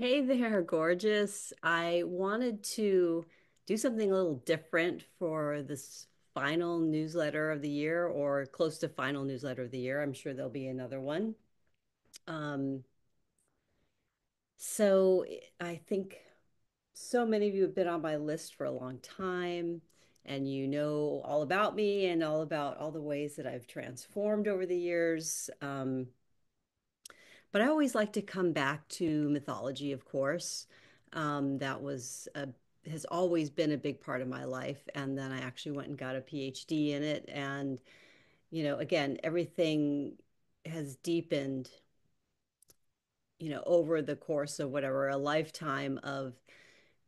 Hey there, gorgeous. I wanted to do something a little different for this final newsletter of the year or close to final newsletter of the year. I'm sure there'll be another one. Um, so I think so many of you have been on my list for a long time, and you know all about me and all about all the ways that I've transformed over the years. But I always like to come back to mythology, of course. That has always been a big part of my life. And then I actually went and got a PhD in it. And, again, everything has deepened, over the course of whatever, a lifetime of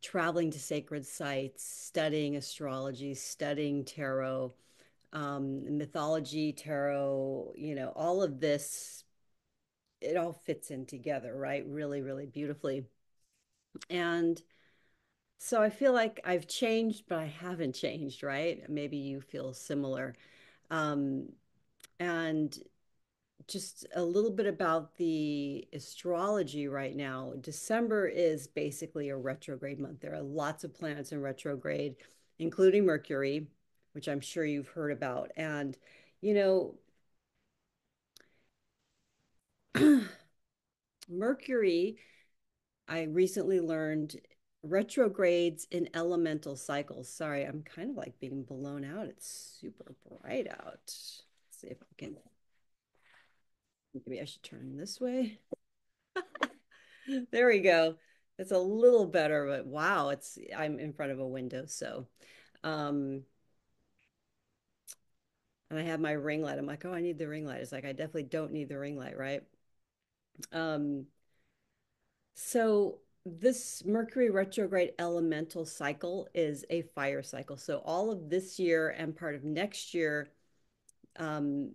traveling to sacred sites, studying astrology, studying tarot, mythology, tarot, all of this, it all fits in together, right? Really, really beautifully. And so I feel like I've changed, but I haven't changed, right? Maybe you feel similar. Um, and just a little bit about the astrology right now. December is basically a retrograde month. There are lots of planets in retrograde, including Mercury, which I'm sure you've heard about. And, you know, Mercury, I recently learned retrogrades in elemental cycles. Sorry, I'm kind of like being blown out. It's super bright out. Let's see if I can, maybe I should turn this way. There we go. It's a little better, but wow, I'm in front of a window. Um, and I have my ring light. I'm like, oh, I need the ring light. It's like, I definitely don't need the ring light, right? Um, So this Mercury retrograde elemental cycle is a fire cycle. So all of this year and part of next year, um,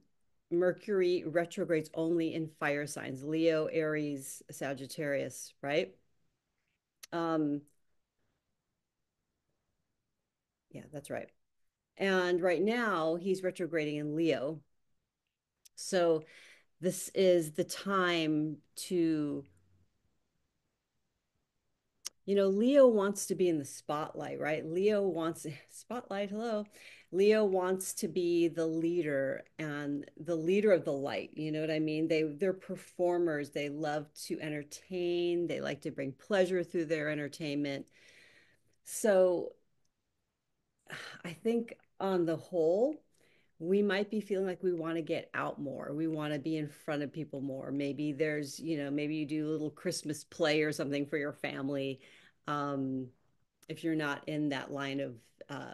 Mercury retrogrades only in fire signs, Leo, Aries, Sagittarius, right? Um, yeah, that's right. And right now he's retrograding in Leo. So this is the time to Leo wants to be in the spotlight, right? Leo wants spotlight, hello. Leo wants to be the leader and the leader of the light. You know what I mean? They're performers. They love to entertain. They like to bring pleasure through their entertainment. So I think on the whole, we might be feeling like we want to get out more. We want to be in front of people more. Maybe maybe you do a little Christmas play or something for your family. Um, if you're not in that line of uh,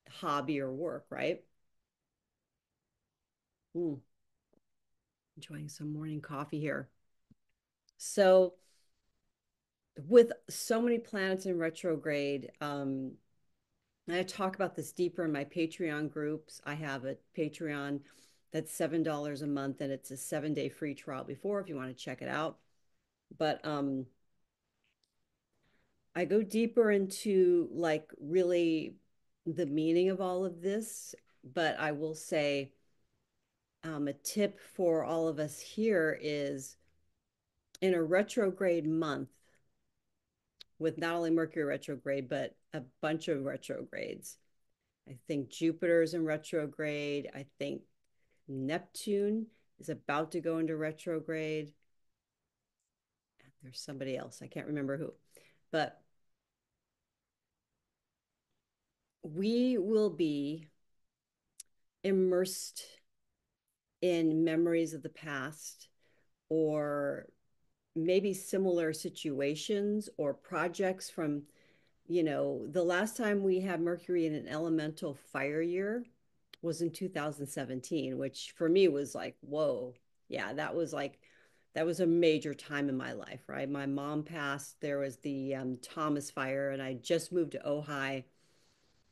hobby or work, right? Mm, enjoying some morning coffee here. So, with so many planets in retrograde, and I talk about this deeper in my Patreon groups. I have a Patreon that's $7 a month, and it's a 7-day free trial before if you want to check it out. But I go deeper into like really the meaning of all of this. But I will say a tip for all of us here is in a retrograde month with not only Mercury retrograde, but a bunch of retrogrades. I think Jupiter's in retrograde. I think Neptune is about to go into retrograde. There's somebody else. I can't remember who. But we will be immersed in memories of the past or maybe similar situations or projects from the last time we had Mercury in an elemental fire year was in 2017, which for me was like, whoa. Yeah, that was a major time in my life, right? My mom passed. There was the Thomas fire, and I just moved to Ojai.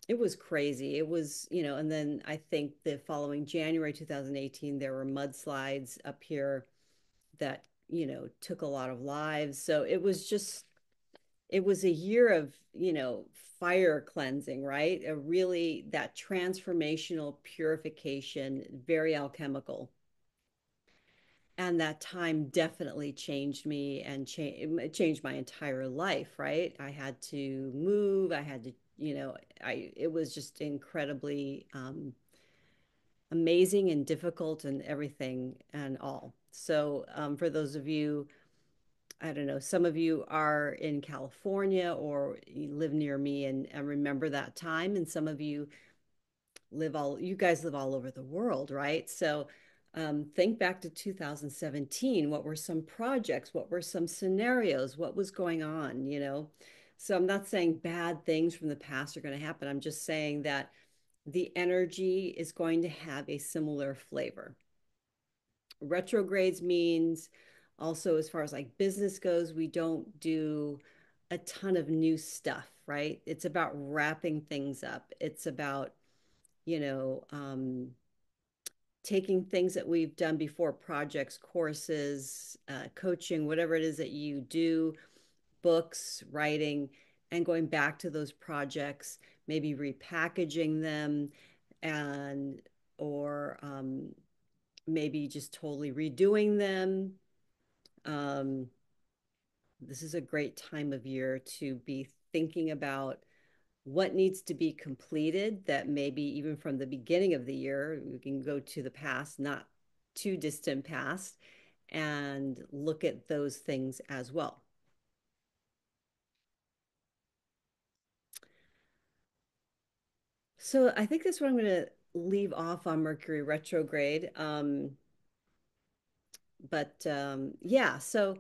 It was crazy. It was, and then I think the following January 2018, there were mudslides up here that, took a lot of lives. So it was a year of, fire cleansing, right? A really that transformational purification, very alchemical. And that time definitely changed me and changed my entire life, right? I had to move, I had to, it was just incredibly amazing and difficult and everything and all. So, for those of you, I don't know, some of you are in California or you live near me and remember that time, and some of you you guys live all over the world, right? So think back to 2017. What were some projects? What were some scenarios? What was going on, you know? So I'm not saying bad things from the past are going to happen. I'm just saying that the energy is going to have a similar flavor. Retrogrades means also, as far as like business goes, we don't do a ton of new stuff, right? It's about wrapping things up. It's about, you know, taking things that we've done before, projects, courses, coaching, whatever it is that you do, books, writing, and going back to those projects, maybe repackaging them and or maybe just totally redoing them. Um, this is a great time of year to be thinking about what needs to be completed that maybe even from the beginning of the year, we can go to the past, not too distant past, and look at those things as well. So I think that's what I'm going to leave off on Mercury retrograde. But yeah, so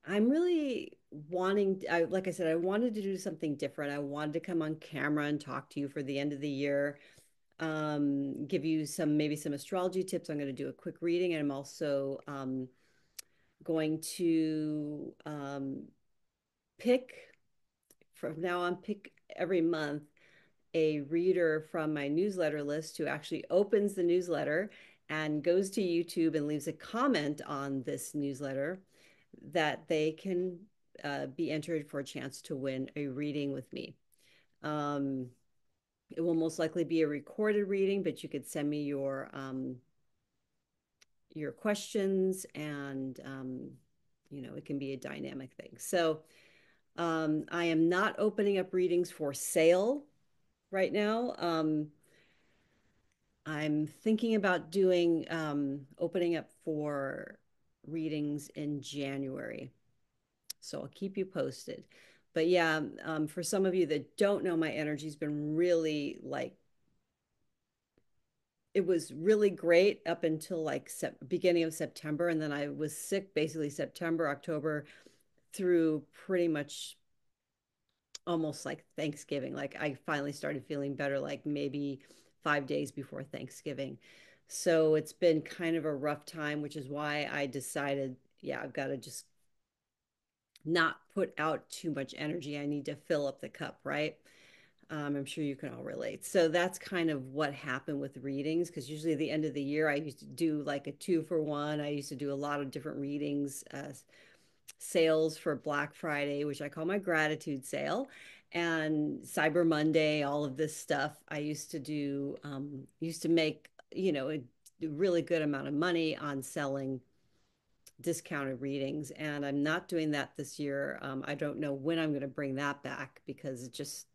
I'm really like I said, I wanted to do something different. I wanted to come on camera and talk to you for the end of the year, give you maybe some astrology tips. I'm going to do a quick reading, and I'm also going to pick from now on, pick every month a reader from my newsletter list who actually opens the newsletter and goes to YouTube and leaves a comment on this newsletter that they can be entered for a chance to win a reading with me. Um, it will most likely be a recorded reading, but you could send me your questions, and it can be a dynamic thing. So I am not opening up readings for sale right now. I'm thinking about doing opening up for readings in January. So I'll keep you posted. But yeah, for some of you that don't know, my energy's been really like it was really great up until like beginning of September, and then I was sick basically September, October through pretty much almost like Thanksgiving. Like I finally started feeling better like maybe 5 days before Thanksgiving. So it's been kind of a rough time, which is why I decided, yeah, I've got to just not put out too much energy. I need to fill up the cup, right? I'm sure you can all relate. So that's kind of what happened with readings, because usually at the end of the year, I used to do like a 2 for 1. I used to do a lot of different readings, sales for Black Friday, which I call my gratitude sale, and Cyber Monday, all of this stuff. I used to do, used to make, a really good amount of money on selling discounted readings. And I'm not doing that this year. I don't know when I'm going to bring that back because it just,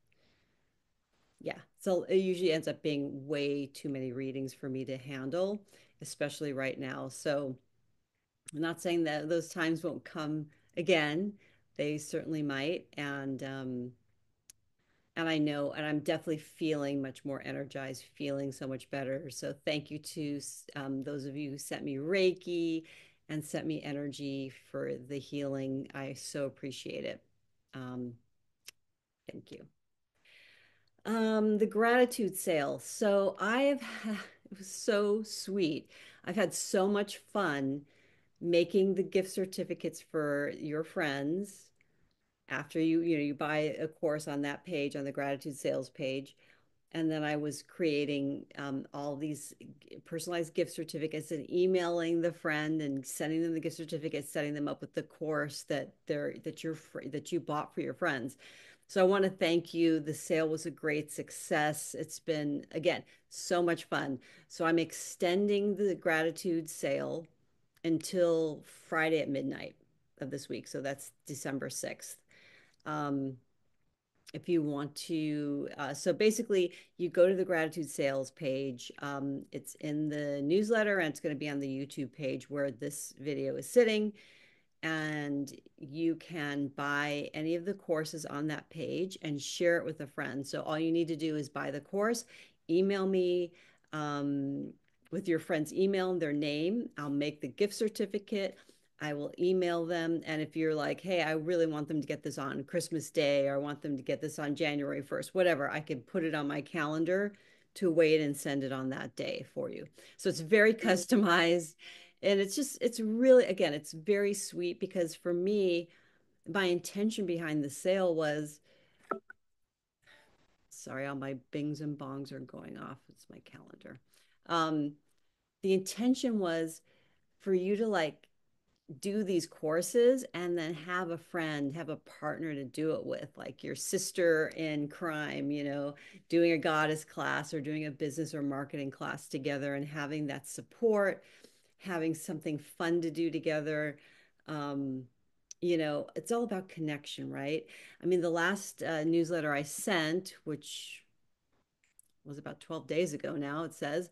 yeah. So it usually ends up being way too many readings for me to handle, especially right now. So I'm not saying that those times won't come again. They certainly might. And I know, and I'm definitely feeling much more energized, feeling so much better. So thank you to those of you who sent me Reiki and sent me energy for the healing. I so appreciate it. Um, thank you. The gratitude sale. So it was so sweet. I've had so much fun making the gift certificates for your friends after you buy a course on that page, on the gratitude sales page. And then I was creating all these personalized gift certificates and emailing the friend and sending them the gift certificates, setting them up with the course that you bought for your friends. So I want to thank you. The sale was a great success. It's been, again, so much fun. So I'm extending the gratitude sale until Friday at midnight of this week. So that's December 6th. Um, if you want to, so basically, you go to the gratitude sales page. It's in the newsletter and it's going to be on the YouTube page where this video is sitting, and you can buy any of the courses on that page and share it with a friend. So all you need to do is buy the course, email me with your friend's email and their name. I'll make the gift certificate. I will email them. And if you're like, hey, I really want them to get this on Christmas Day, or I want them to get this on January 1st, whatever, I can put it on my calendar to wait and send it on that day for you. So it's very customized. And it's just, it's really, again, it's very sweet because for me, my intention behind the sale was, sorry, all my bings and bongs are going off. It's my calendar. Um, the intention was for you to like do these courses and then have a friend, have a partner to do it with, like your sister in crime, doing a goddess class or doing a business or marketing class together and having that support, having something fun to do together. Um, it's all about connection, right? I mean, the last newsletter I sent, which was about 12 days ago now, it says,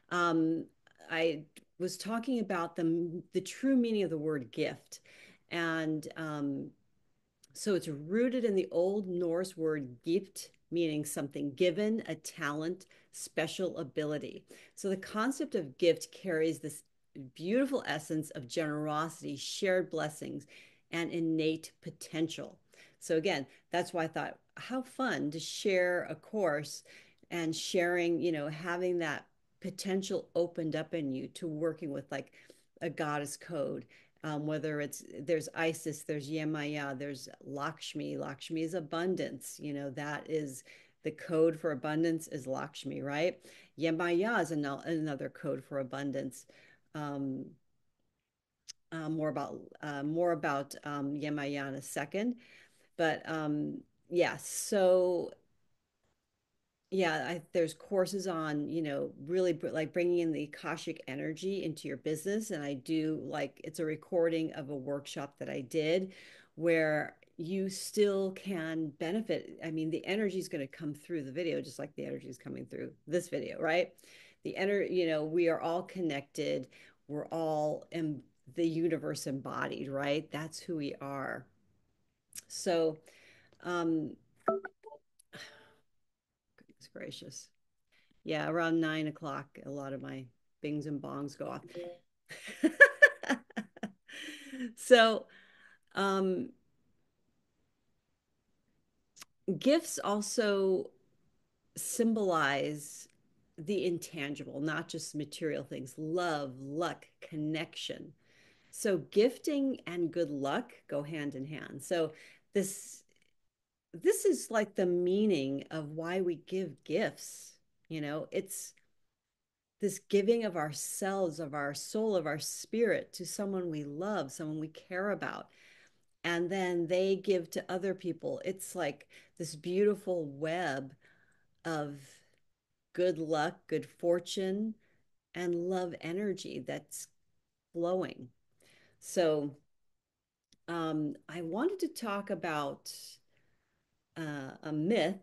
um, I was talking about the true meaning of the word gift. And so it's rooted in the Old Norse word gipt, meaning something given, a talent, special ability. So the concept of gift carries this beautiful essence of generosity, shared blessings, and innate potential. So again, that's why I thought, how fun to share a course and sharing, having that potential opened up in you to working with like a goddess code, whether there's Isis, there's Yemaya, there's Lakshmi. Lakshmi is abundance. That is the code for abundance is Lakshmi, right? Yemaya is another code for abundance. Um, more about Yemaya in a second, but yeah. So yeah, there's courses on, really like bringing in the Akashic energy into your business. And I do like, it's a recording of a workshop that I did where you still can benefit. I mean, the energy is going to come through the video, just like the energy is coming through this video, right? The energy, we are all connected. We're all in the universe embodied, right? That's who we are. So, um, goodness gracious. Yeah, around 9 o'clock, a lot of my bings and bongs go off. So, um, gifts also symbolize the intangible, not just material things, love, luck, connection. So, gifting and good luck go hand in hand. So, this this is like the meaning of why we give gifts. It's this giving of ourselves, of our soul, of our spirit to someone we love, someone we care about. And then they give to other people. It's like this beautiful web of good luck, good fortune, and love energy that's flowing. So, I wanted to talk about a myth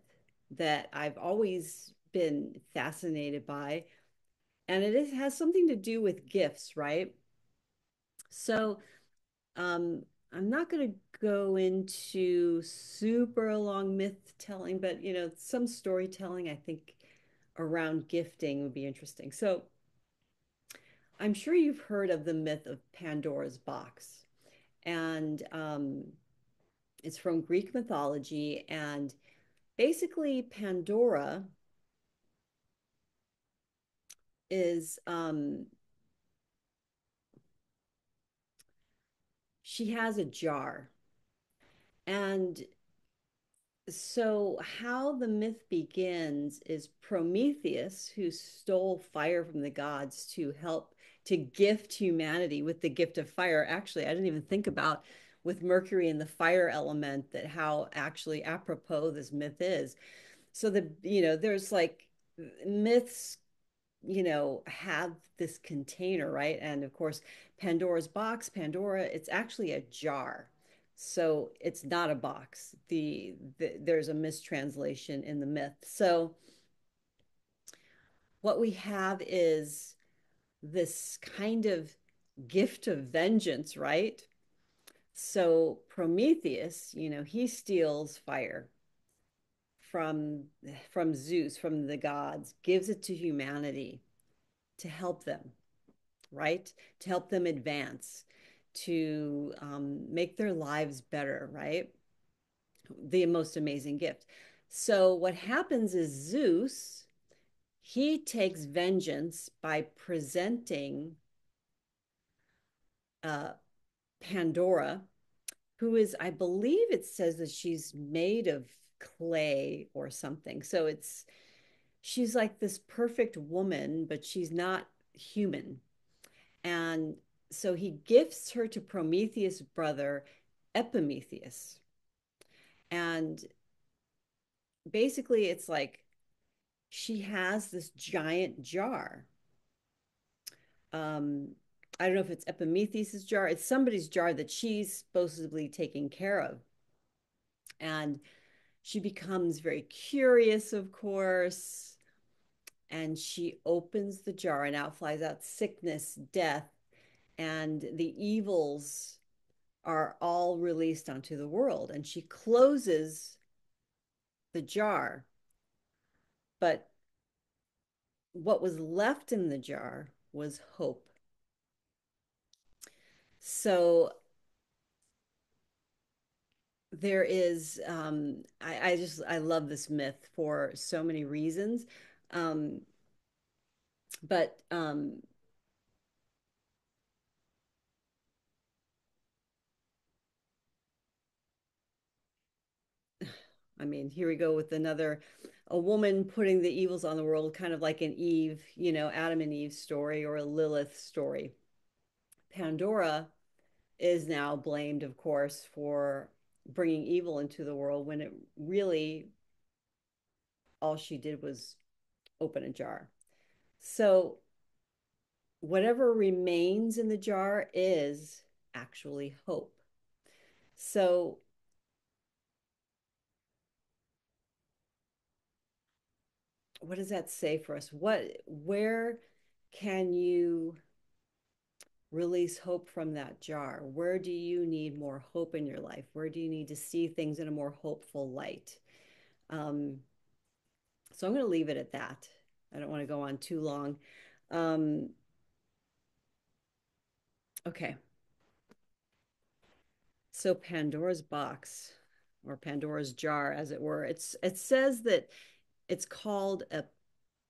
that I've always been fascinated by, and has something to do with gifts, right? So, um, I'm not going to go into super long myth telling, but some storytelling I think around gifting would be interesting. So, I'm sure you've heard of the myth of Pandora's box, and it's from Greek mythology. And basically, Pandora is she has a jar, and so how the myth begins is Prometheus, who stole fire from the gods to help to gift humanity with the gift of fire. Actually, I didn't even think about with Mercury and the fire element that how actually apropos this myth is. So there's like myths have this container, right? And of course, Pandora's box, Pandora, it's actually a jar. So it's not a box. There's a mistranslation in the myth. So what we have is this kind of gift of vengeance, right? So Prometheus, he steals fire from from Zeus, from the gods, gives it to humanity to help them, right? To help them advance, to make their lives better, right? The most amazing gift. So what happens is Zeus, he takes vengeance by presenting uh, Pandora, who is, I believe it says that she's made of clay or something. So she's like this perfect woman, but she's not human. And so he gifts her to Prometheus' brother, Epimetheus. And basically, it's like she has this giant jar. Um, I don't know if it's Epimetheus's jar. It's somebody's jar that she's supposedly taking care of. And she becomes very curious, of course, and she opens the jar, and out flies out sickness, death, and the evils are all released onto the world. And she closes the jar, but what was left in the jar was hope. So there is, I love this myth for so many reasons. Um, but I mean, here we go with a woman putting the evils on the world, kind of like an Eve, Adam and Eve story or a Lilith story. Pandora is now blamed, of course, for bringing evil into the world when it really, all she did was open a jar. So whatever remains in the jar is actually hope. So what does that say for us? Where can you release hope from that jar? Where do you need more hope in your life? Where do you need to see things in a more hopeful light? Um, so I'm going to leave it at that. I don't want to go on too long. Um, okay. So Pandora's box or Pandora's jar, as it were, it says that it's called a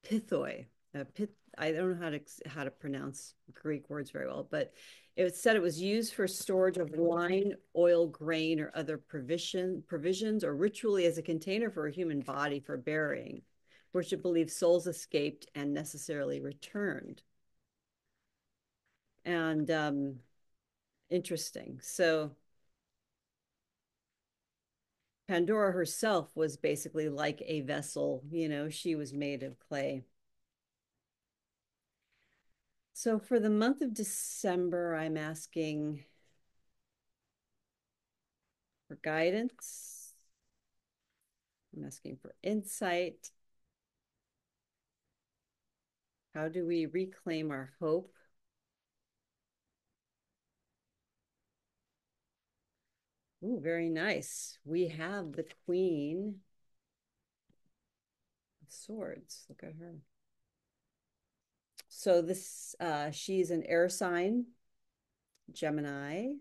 pithoi. A pith, I don't know how to pronounce Greek words very well, but it said it was used for storage of wine, oil, grain, or other provisions, or ritually as a container for a human body for burying, which it believed souls escaped and necessarily returned. And interesting. So Pandora herself was basically like a vessel, she was made of clay. So for the month of December, I'm asking for guidance. I'm asking for insight. How do we reclaim our hope? Ooh, very nice. We have the Queen of Swords. Look at her. So she's an air sign, Gemini,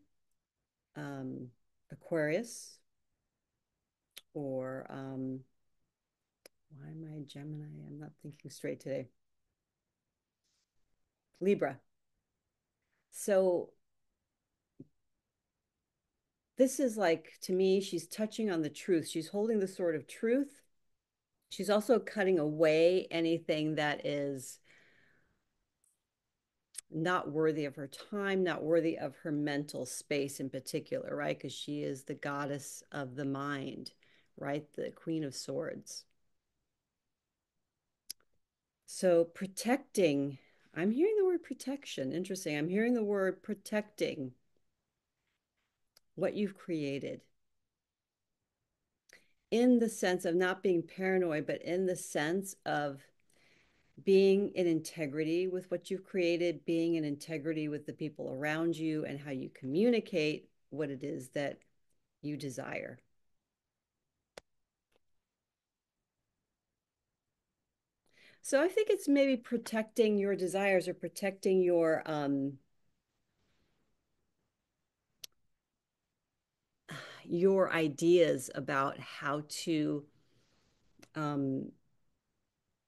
um, Aquarius, or why am I Gemini? I'm not thinking straight today. Libra. So this is like, to me, she's touching on the truth. She's holding the sword of truth. She's also cutting away anything that is not worthy of her time, not worthy of her mental space in particular, right? Because she is the goddess of the mind, right? The Queen of Swords. So protecting, I'm hearing the word protection. Interesting. I'm hearing the word protecting what you've created in the sense of not being paranoid, but in the sense of being in integrity with what you've created, being in integrity with the people around you, and how you communicate what it is that you desire. So I think it's maybe protecting your desires or protecting your ideas about how to um,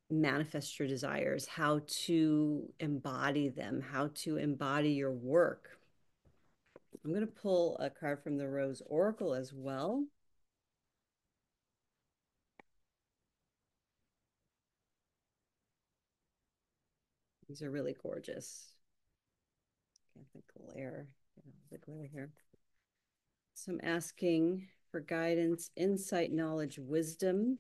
manifest your desires, how to embody them, how to embody your work. I'm going to pull a card from the Rose Oracle as well. These are really gorgeous. Get the glare, the glare here. So I'm asking for guidance, insight, knowledge, wisdom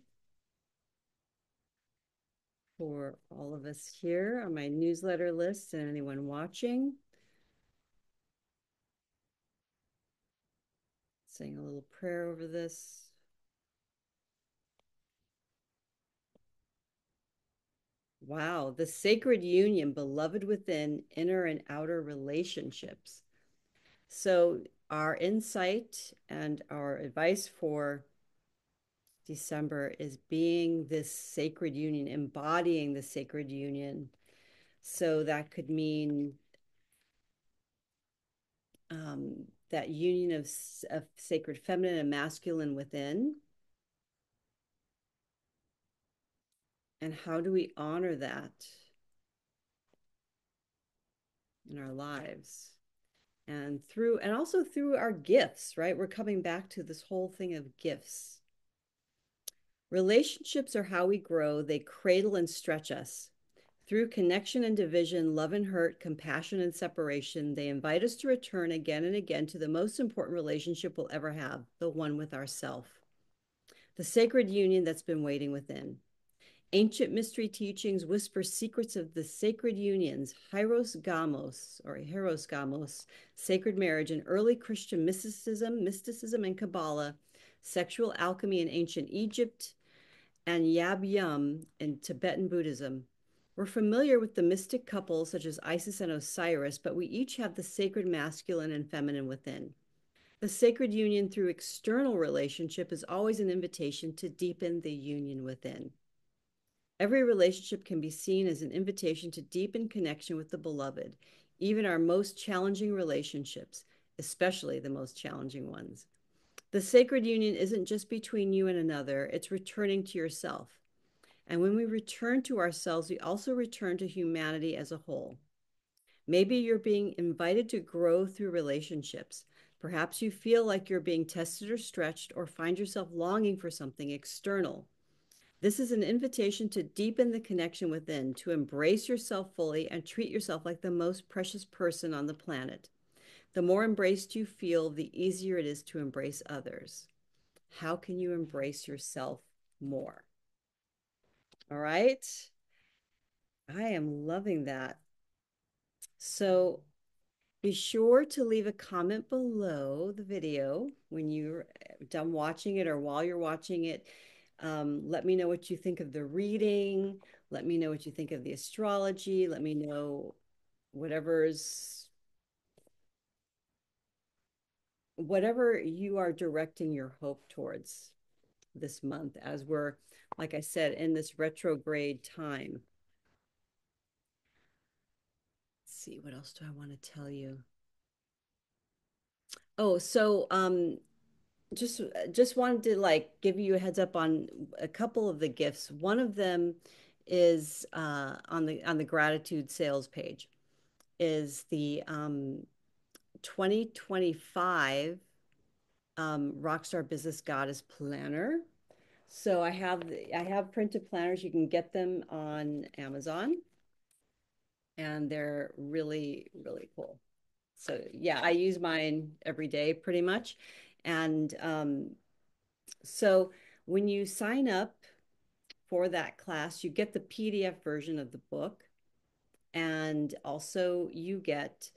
for all of us here on my newsletter list and anyone watching. Saying a little prayer over this. Wow, the sacred union, beloved within inner and outer relationships. So, our insight and our advice for December is being this sacred union, embodying the sacred union. So, that could mean that union of sacred feminine and masculine within. And how do we honor that in our lives? And also through our gifts, right? We're coming back to this whole thing of gifts. Relationships are how we grow, they cradle and stretch us. Through connection and division, love and hurt, compassion and separation, they invite us to return again and again to the most important relationship we'll ever have, the one with ourself. The sacred union that's been waiting within. Ancient mystery teachings whisper secrets of the sacred unions, Hieros Gamos, sacred marriage, and early Christian mysticism and Kabbalah, sexual alchemy in ancient Egypt, and Yab Yum in Tibetan Buddhism. We're familiar with the mystic couples such as Isis and Osiris, but we each have the sacred masculine and feminine within. The sacred union through external relationship is always an invitation to deepen the union within. Every relationship can be seen as an invitation to deepen connection with the beloved, even our most challenging relationships, especially the most challenging ones. The sacred union isn't just between you and another, it's returning to yourself. And when we return to ourselves, we also return to humanity as a whole. Maybe you're being invited to grow through relationships. Perhaps you feel like you're being tested or stretched, or find yourself longing for something external. This is an invitation to deepen the connection within, to embrace yourself fully and treat yourself like the most precious person on the planet. The more embraced you feel, the easier it is to embrace others. How can you embrace yourself more? All right. I am loving that. So be sure to leave a comment below the video when you're done watching it or while you're watching it. Let me know what you think of the reading. Let me know what you think of the astrology. Let me know whatever's whatever you are directing your hope towards this month as we're, like I said, in this retrograde time. Let's see, what else do I want to tell you? Oh, so just wanted to like give you a heads up on a couple of the gifts. One of them is on the gratitude sales page is the 2025 Rockstar Business Goddess Planner. So I have printed planners. You can get them on Amazon, and they're really really cool. So yeah, I use mine every day pretty much, and so when you sign up for that class, you get the PDF version of the book, and also you get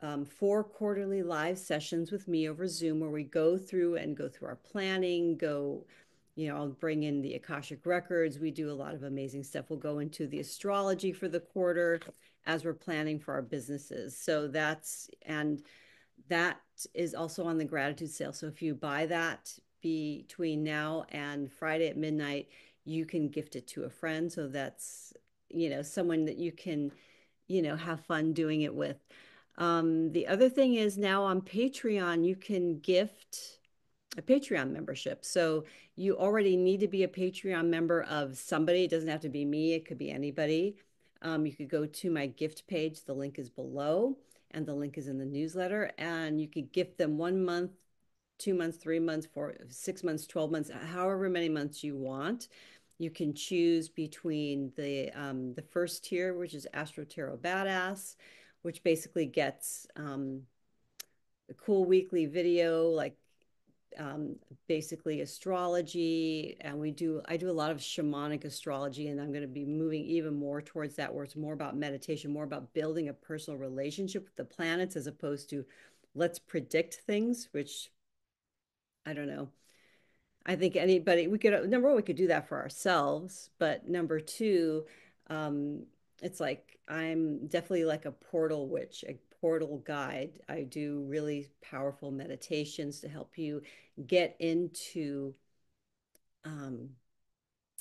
4 quarterly live sessions with me over Zoom where we go through our planning, I'll bring in the Akashic records. We do a lot of amazing stuff. We'll go into the astrology for the quarter as we're planning for our businesses. And that is also on the gratitude sale. So if you buy that between now and Friday at midnight, you can gift it to a friend. So that's, someone that you can, have fun doing it with. The other thing is now on Patreon, you can gift a Patreon membership. So you already need to be a Patreon member of somebody. It doesn't have to be me, it could be anybody. You could go to my gift page. The link is below, and the link is in the newsletter. And you could gift them 1 month, 2 months, 3 months, 6 months, 12 months, however many months you want. You can choose between the first tier, which is Astro Tarot Badass, which basically gets a cool weekly video, like um, basically astrology, and I do a lot of shamanic astrology, and I'm going to be moving even more towards that, where it's more about meditation, more about building a personal relationship with the planets, as opposed to let's predict things, which I don't know. I think anybody, we could, number one, we could do that for ourselves, but number two, um, it's like I'm definitely like a portal witch, a portal guide. I do really powerful meditations to help you get into um,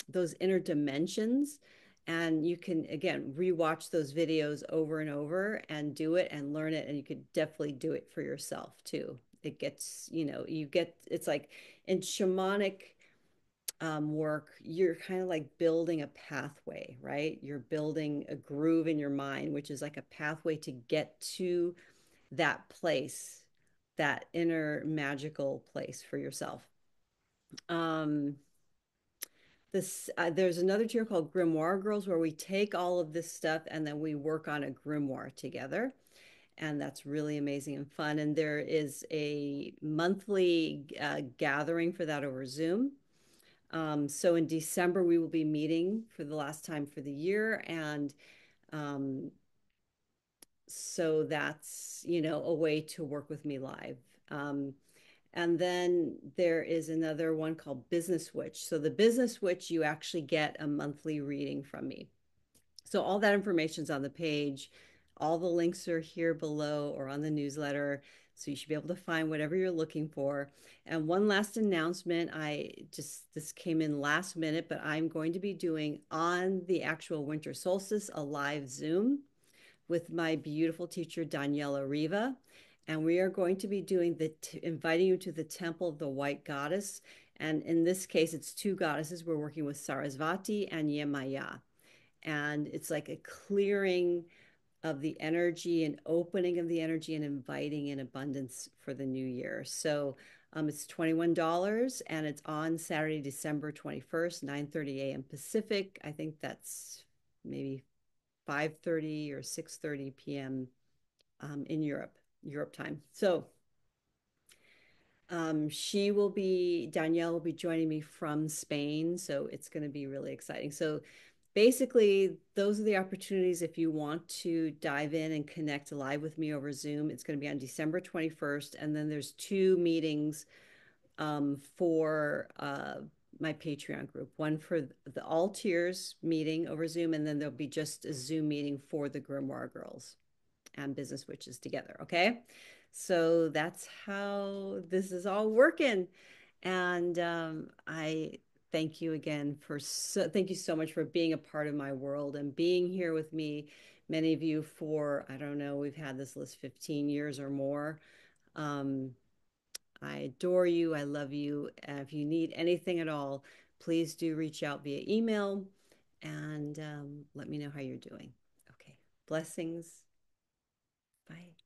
those inner dimensions. And you can, again, rewatch those videos over and over and do it and learn it. And you could definitely do it for yourself too. It gets, it's like in shamanic work, you're kind of like building a pathway, right? You're building a groove in your mind, which is like a pathway to get to that place, that inner magical place for yourself. Um, there's another tier called Grimoire Girls where we take all of this stuff and then we work on a grimoire together. And that's really amazing and fun. And there is a monthly gathering for that over Zoom. So in December, we will be meeting for the last time for the year. And um, so that's, a way to work with me live. Um, and then there is another one called Business Witch. So the Business Witch, you actually get a monthly reading from me. So all that information's on the page. All the links are here below or on the newsletter. So you should be able to find whatever you're looking for. And one last announcement, this came in last minute, but I'm going to be doing on the actual winter solstice a live Zoom with my beautiful teacher, Daniela Riva. And we are going to be inviting you to the Temple of the White Goddess. And in this case, it's two goddesses. We're working with Sarasvati and Yemaya. And it's like a clearing of the energy and opening of the energy and inviting in abundance for the new year. So it's $21 and it's on Saturday, December 21st, 9:30 a.m. Pacific. I think that's maybe 5:30 or 6:30 p.m. In Europe time. So Danielle will be joining me from Spain. So it's going to be really exciting. So basically, those are the opportunities if you want to dive in and connect live with me over Zoom. It's going to be on December 21st. And then there's 2 meetings for my Patreon group, one for the all tiers meeting over Zoom, and then there'll be just a Zoom meeting for the Grimoire Girls and Business Witches together. Okay. So that's how this is all working. And I thank you again thank you so much for being a part of my world and being here with me. Many of you for, I don't know, we've had this list 15 years or more. Um, I adore you. I love you. If you need anything at all, please do reach out via email and let me know how you're doing. Okay. Blessings. Bye.